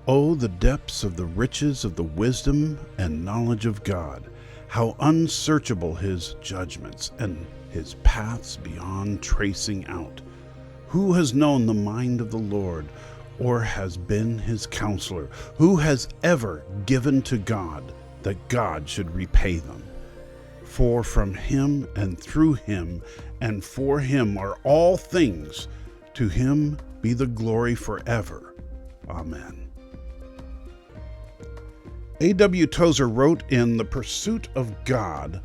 Oh, the depths of the riches of the wisdom and knowledge of God! How unsearchable his judgments and his paths beyond tracing out! Who has known the mind of the Lord, or has been his counselor? Who has ever given to God that God should repay them? For from him and through him and for him are all things. To him be the glory forever. Amen. A.W. Tozer wrote in The Pursuit of God,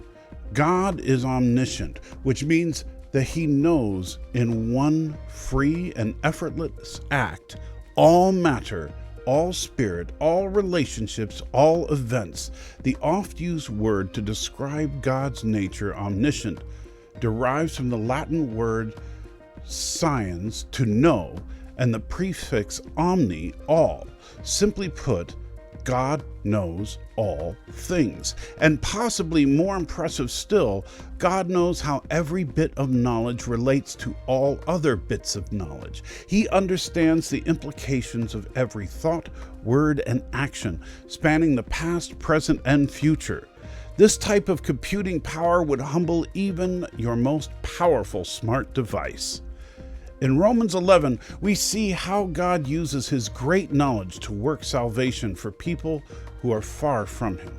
God is omniscient, which means that he knows in one free and effortless act all matter, all spirit, all relationships, all events. The oft-used word to describe God's nature, omniscient, derives from the Latin word sciens, to know, and the prefix omni, all. Simply put, God knows all things. And possibly more impressive still, God knows how every bit of knowledge relates to all other bits of knowledge. He understands the implications of every thought, word, and action, spanning the past, present, and future. This type of computing power would humble even your most powerful smart device. In Romans 11, we see how God uses his great knowledge to work salvation for people who are far from him.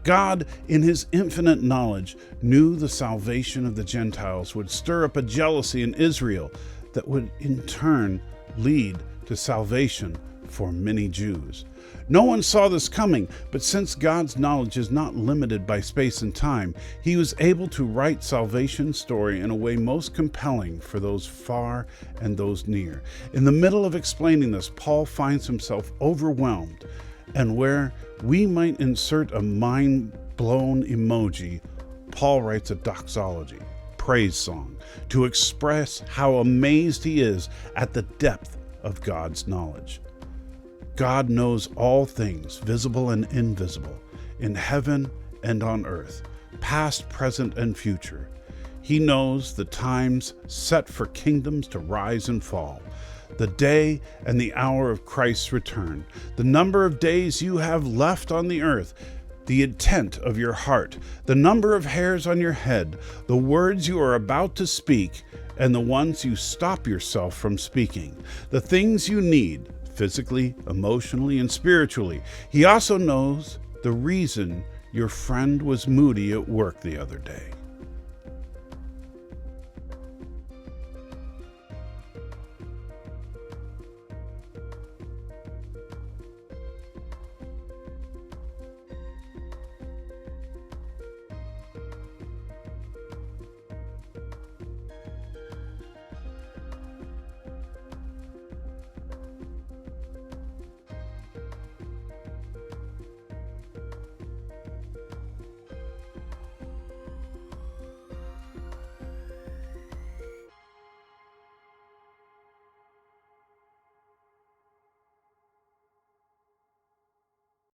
God, in his infinite knowledge, knew the salvation of the Gentiles would stir up a jealousy in Israel that would in turn lead to salvation for many Jews. No one saw this coming, but since God's knowledge is not limited by space and time, he was able to write salvation's story in a way most compelling for those far and those near. In the middle of explaining this, Paul finds himself overwhelmed, and where we might insert a mind-blown emoji, Paul writes a doxology, praise song, to express how amazed he is at the depth of God's knowledge. God knows all things, visible and invisible, in heaven and on earth, past, present, and future. He knows the times set for kingdoms to rise and fall, the day and the hour of Christ's return, the number of days you have left on the earth, the intent of your heart, the number of hairs on your head, the words you are about to speak, and the ones you stop yourself from speaking, the things you need, physically, emotionally, and spiritually. He also knows the reason your friend was moody at work the other day.